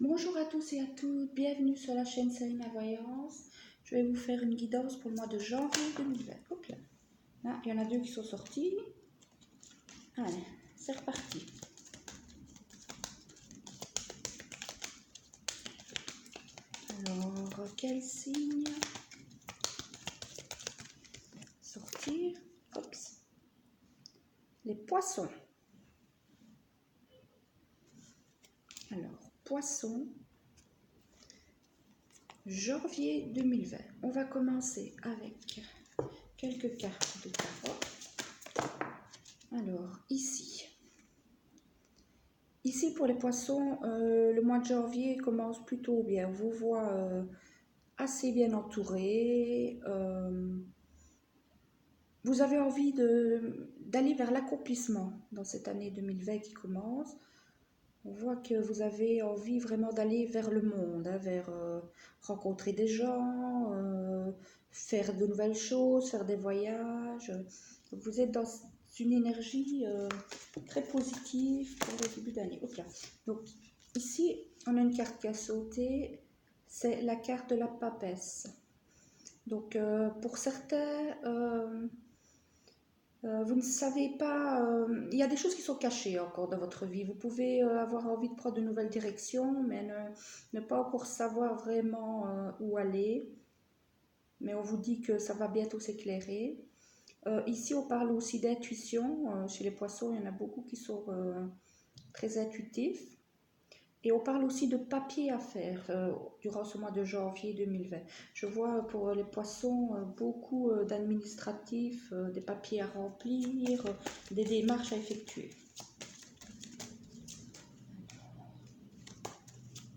Bonjour à tous et à toutes, bienvenue sur la chaîne Céline la Voyance. Je vais vous faire une guidance pour le mois de janvier 2020. Hop là. Là, il y en a deux qui sont sortis. Allez, c'est reparti. Alors, quel signe sortir? Oups. Les poissons. Alors, poissons, janvier 2020. On va commencer avec quelques cartes de tarot. Alors, ici pour les poissons, le mois de janvier commence plutôt bien. On vous voit assez bien entouré. Vous avez envie d'aller vers l'accomplissement dans cette année 2020 qui commence. On voit que vous avez envie vraiment d'aller vers le monde, hein, vers rencontrer des gens, faire de nouvelles choses, faire des voyages. Vous êtes dans une énergie très positive pour le début d'année. Okay. Donc ici, on a une carte qui a sauté, c'est la carte de la papesse. Donc pour certains, vous ne savez pas, il y a des choses qui sont cachées encore dans votre vie. Vous pouvez avoir envie de prendre de nouvelles directions, mais ne pas encore savoir vraiment où aller. Mais on vous dit que ça va bientôt s'éclairer. Ici, on parle aussi d'intuition. Chez les poissons, il y en a beaucoup qui sont très intuitifs. Et on parle aussi de papier à faire durant ce mois de janvier 2020. Je vois pour les poissons beaucoup d'administratifs, des papiers à remplir, des démarches à effectuer.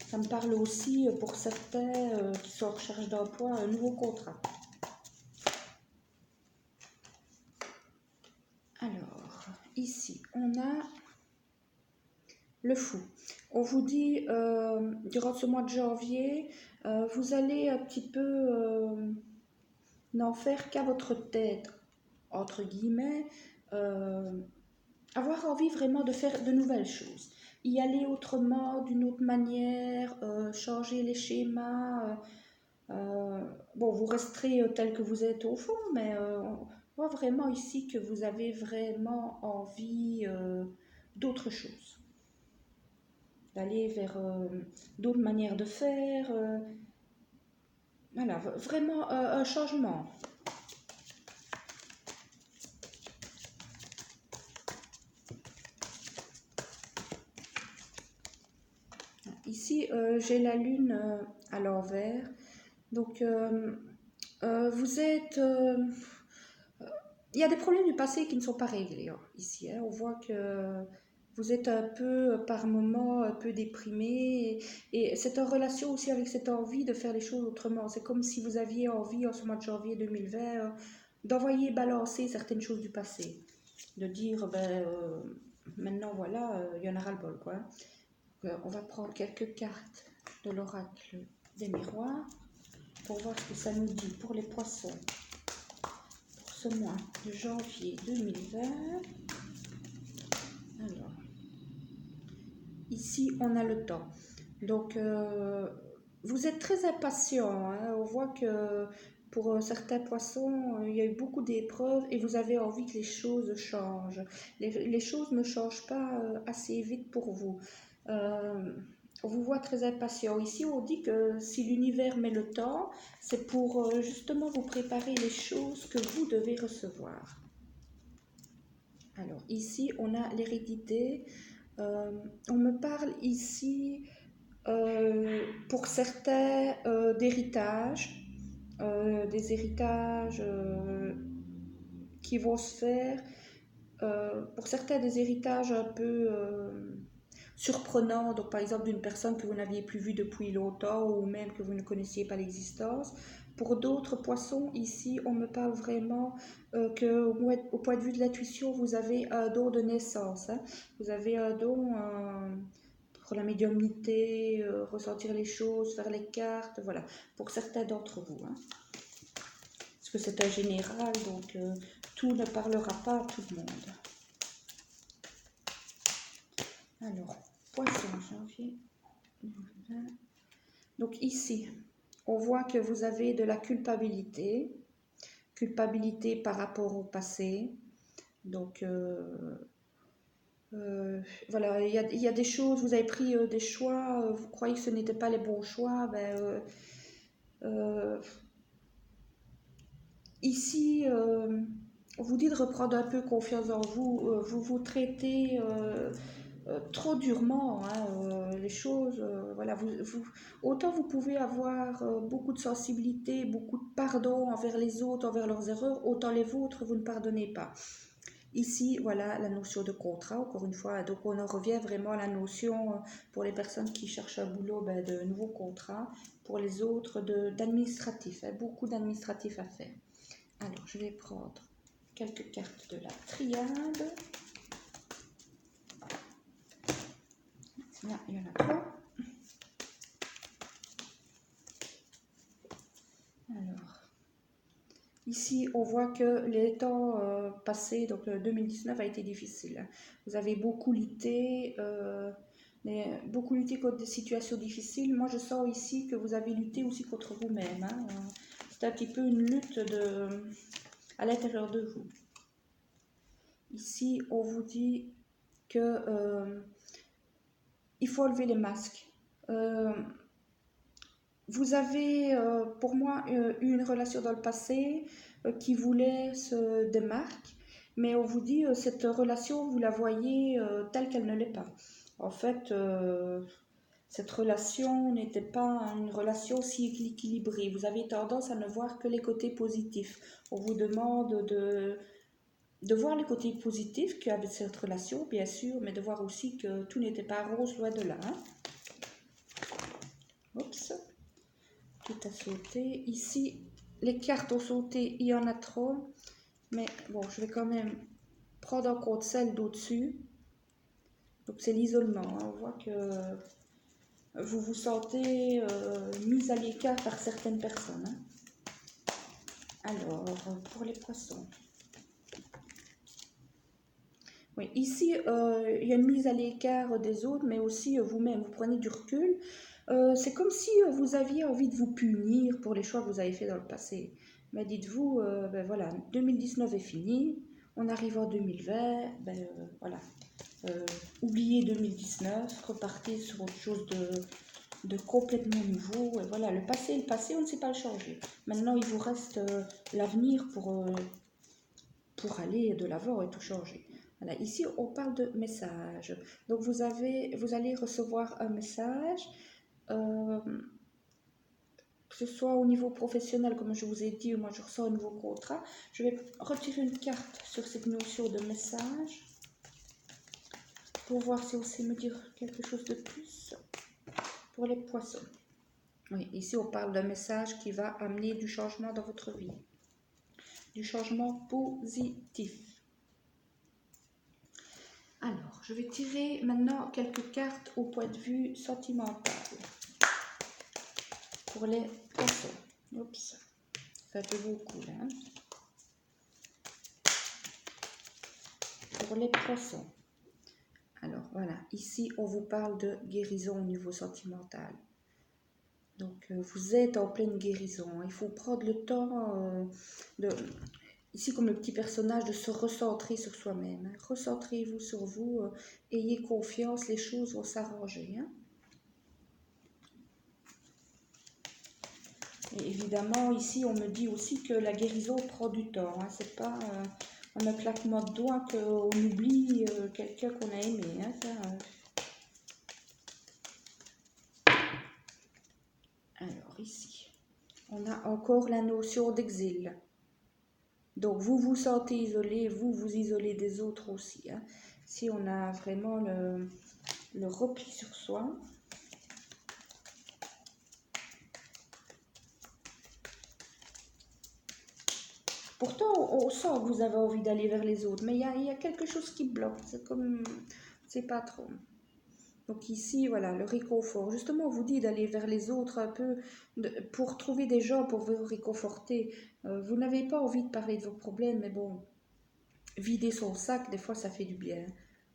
Ça me parle aussi pour certains qui sont en recherche d'emploi, un nouveau contrat. Alors, ici, on a le fou. On vous dit, durant ce mois de janvier, vous allez un petit peu n'en faire qu'à votre tête, entre guillemets, avoir envie vraiment de faire de nouvelles choses. Y aller autrement, d'une autre manière, changer les schémas. Bon, vous resterez tel que vous êtes au fond, mais on voit vraiment ici que vous avez vraiment envie d'autre chose. D'aller vers d'autres manières de faire. Voilà, vraiment un changement. Ici, j'ai la lune à l'envers. Donc, vous êtes... il y a des problèmes du passé qui ne sont pas réglés hein, ici. Hein. On voit que vous êtes un peu, par moments, un peu déprimé. Et c'est en relation aussi avec cette envie de faire les choses autrement. C'est comme si vous aviez envie, en ce mois de janvier 2020, d'envoyer balancer certaines choses du passé. De dire, ben, maintenant, voilà, il y en a ras-le-bol, quoi. On va prendre quelques cartes de l'oracle des miroirs pour voir ce que ça nous dit pour les poissons pour ce mois de janvier 2020. Alors, ici, on a le temps. Donc, vous êtes très impatient. Hein. On voit que pour certains poissons, il y a eu beaucoup d'épreuves et vous avez envie que les choses changent. Les choses ne changent pas assez vite pour vous. On vous voit très impatient. Ici, on dit que si l'univers met le temps, c'est pour justement vous préparer les choses que vous devez recevoir. Alors, ici, on a l'hérédité. On me parle ici, pour certains, d'héritage, des héritages qui vont se faire. Pour certains, des héritages un peu surprenants, donc par exemple d'une personne que vous n'aviez plus vue depuis longtemps ou même que vous ne connaissiez pas l'existence. Pour d'autres poissons, ici, on me parle vraiment qu'au point de vue de l'intuition, vous avez un don de naissance. Hein. Vous avez un don pour la médiumnité, ressentir les choses, faire les cartes, voilà, pour certains d'entre vous. Hein. Parce que c'est un général, donc tout ne parlera pas à tout le monde. Alors, poisson, janvier 2020. Donc ici, on voit que vous avez de la culpabilité par rapport au passé. Donc voilà, il y a des choses, vous avez pris des choix, vous croyez que ce n'étaient pas les bons choix, euh, ici, on vous dit de reprendre un peu confiance en vous, vous vous traitez trop durement, hein, les choses, voilà, autant vous pouvez avoir beaucoup de sensibilité, beaucoup de pardon envers les autres, envers leurs erreurs, autant les vôtres, vous ne pardonnez pas. Ici, voilà la notion de contrat, encore une fois, donc on en revient vraiment à la notion, pour les personnes qui cherchent un boulot, de nouveaux contrats, pour les autres d'administratif, hein, beaucoup d'administratif à faire. Alors, je vais prendre quelques cartes de la triade. Là, il y en a 3. Alors, ici, on voit que les temps passés, donc 2019 a été difficile. Vous avez beaucoup lutté contre des situations difficiles. Moi, je sens ici que vous avez lutté aussi contre vous-même, hein. C'est un petit peu une lutte à l'intérieur de vous. Ici, on vous dit que il faut enlever les masques. Vous avez, pour moi, eu une relation dans le passé qui vous laisse des marques, mais on vous dit cette relation, vous la voyez telle qu'elle ne l'est pas. En fait, cette relation n'était pas une relation si équilibrée. Vous avez tendance à ne voir que les côtés positifs. On vous demande de voir les côtés positifs qu'il y a avec cette relation, bien sûr, mais de voir aussi que tout n'était pas rose, loin de là, hein. Oups. Tout a sauté. Ici, les cartes ont sauté, il y en a trop. Mais bon, je vais quand même prendre en compte celle d'au-dessus. Donc c'est l'isolement, hein. On voit que vous vous sentez mise à l'écart par certaines personnes, hein. Alors, pour les poissons. Oui, ici, il y a une mise à l'écart des autres, mais aussi vous-même, vous prenez du recul. C'est comme si vous aviez envie de vous punir pour les choix que vous avez faits dans le passé. Mais dites-vous, voilà, 2019 est fini, on arrive en 2020, voilà. Oubliez 2019, repartez sur autre chose de complètement nouveau. Et voilà, le passé, on ne sait pas le changer. Maintenant, il vous reste l'avenir pour aller de l'avant et tout changer. Voilà, ici, on parle de message. Donc, vous allez recevoir un message, que ce soit au niveau professionnel, comme je vous ai dit, moi je ressens un nouveau contrat. Je vais retirer une carte sur cette notion de message pour voir si vous savez me dire quelque chose de plus pour les poissons. Oui, ici, on parle d'un message qui va amener du changement dans votre vie, du changement positif. Alors, je vais tirer maintenant quelques cartes au point de vue sentimental pour les poissons. Oups, ça fait beaucoup là, hein. Pour les poissons. Alors voilà, ici on vous parle de guérison au niveau sentimental. Donc vous êtes en pleine guérison. Il faut prendre le temps ici comme le petit personnage, de se recentrer sur soi-même, hein. Recentrez-vous sur vous, ayez confiance, les choses vont s'arranger, hein. Et évidemment, ici, on me dit aussi que la guérison prend du temps, hein. C'est pas en un claquement de doigts qu'on oublie quelqu'un qu'on a aimé, hein. Alors ici, on a encore la notion d'exil. Donc vous vous sentez isolé, vous vous isolez des autres aussi, hein. Ici, on a vraiment le repli sur soi. Pourtant, on sent que vous avez envie d'aller vers les autres, mais il y a quelque chose qui bloque. C'est comme, c'est pas trop. Donc ici, voilà, le réconfort. Justement, on vous dit d'aller vers les autres un peu pour trouver des gens pour vous réconforter. Vous n'avez pas envie de parler de vos problèmes, mais bon, vider son sac, des fois, ça fait du bien.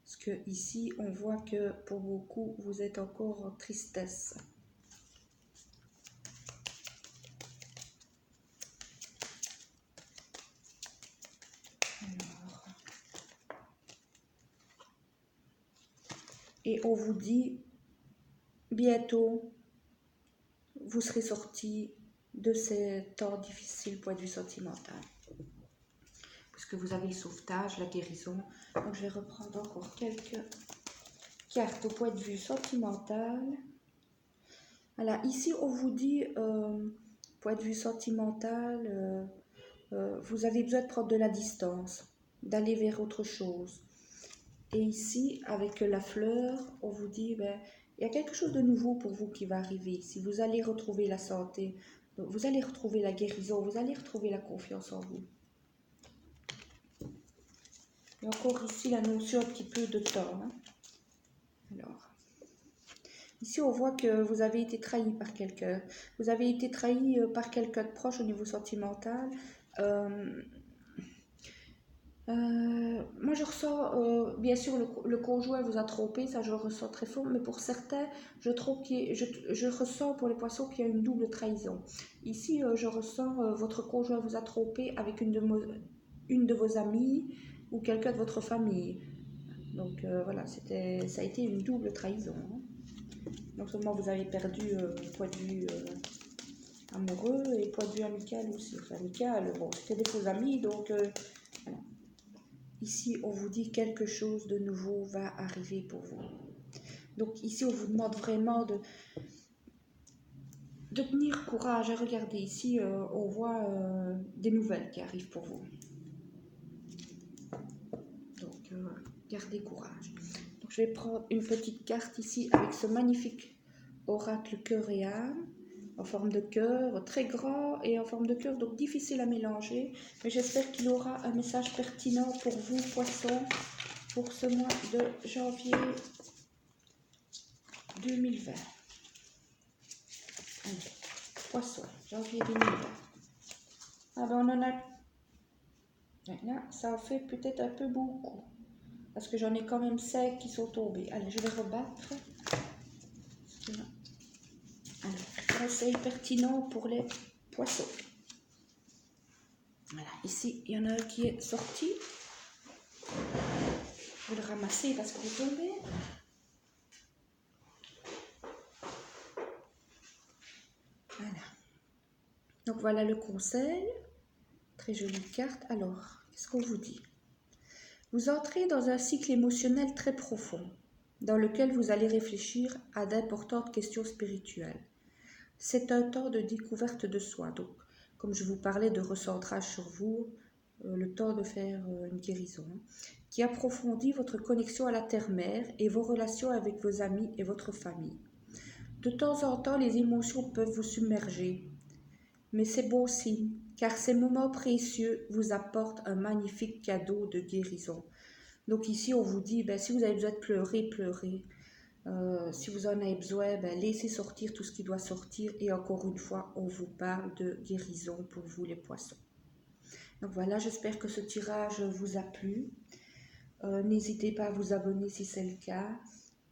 Parce que ici, on voit que pour beaucoup, vous êtes encore en tristesse. et on vous dit bientôt vous serez sortis de ces temps difficiles point de vue sentimental. Puisque vous avez le sauvetage, la guérison. Donc je vais reprendre encore quelques cartes au point de vue sentimental. Voilà, ici on vous dit, point de vue sentimental, vous avez besoin de prendre de la distance, d'aller vers autre chose. Et ici, avec la fleur, on vous dit, ben, il y a quelque chose de nouveau pour vous qui va arriver. Si vous allez retrouver la santé, vous allez retrouver la guérison, vous allez retrouver la confiance en vous. Et encore ici, la notion un petit peu de temps. Hein. Alors, ici, on voit que vous avez été trahi par quelqu'un. Vous avez été trahi par quelqu'un de proche au niveau sentimental. Moi, je ressens, bien sûr, le conjoint vous a trompé, ça je le ressens très fort, mais pour certains, je ressens pour les poissons qu'il y a une double trahison. Ici, je ressens votre conjoint vous a trompé avec une de vos amies ou quelqu'un de votre famille. Donc voilà, ça a été une double trahison. Hein. Non seulement vous avez perdu point de vue amoureux et point de vue amical aussi. Enfin, amical, bon, c'était des faux amis, donc voilà. Ici, on vous dit quelque chose de nouveau va arriver pour vous. Donc ici, on vous demande vraiment de tenir courage. Regardez, ici, on voit des nouvelles qui arrivent pour vous. Donc, gardez courage. Donc, je vais prendre une petite carte ici avec ce magnifique oracle cœur et âme, en forme de cœur, très grand et en forme de cœur, donc difficile à mélanger. Mais j'espère qu'il aura un message pertinent pour vous, poissons, pour ce mois de janvier 2020. Allez, poisson, janvier 2020. Ah ben on en a... Là, ça en fait peut-être un peu beaucoup. Parce que j'en ai quand même 5 qui sont tombés. Allez, je vais rebattre. Alors, conseil pertinent pour les poissons. Voilà, ici, il y en a un qui est sorti. Je vais le ramasser parce qu'il est tombé. Voilà. Donc voilà le conseil. Très jolie carte. Alors, qu'est-ce qu'on vous dit? Vous entrez dans un cycle émotionnel très profond, dans lequel vous allez réfléchir à d'importantes questions spirituelles. C'est un temps de découverte de soi. Donc, comme je vous parlais de recentrage sur vous, le temps de faire une guérison, qui approfondit votre connexion à la terre-mère et vos relations avec vos amis et votre famille. De temps en temps, les émotions peuvent vous submerger, mais c'est bon signe, car ces moments précieux vous apportent un magnifique cadeau de guérison. Donc ici, on vous dit, ben, si vous avez besoin de pleurer, pleurez. Si vous en avez besoin, ben, laissez sortir tout ce qui doit sortir. Et encore une fois, on vous parle de guérison pour vous les poissons. Donc voilà, j'espère que ce tirage vous a plu. N'hésitez pas à vous abonner si c'est le cas.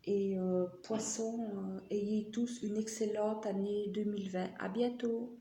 Et poissons, ayez tous une excellente année 2020. À bientôt.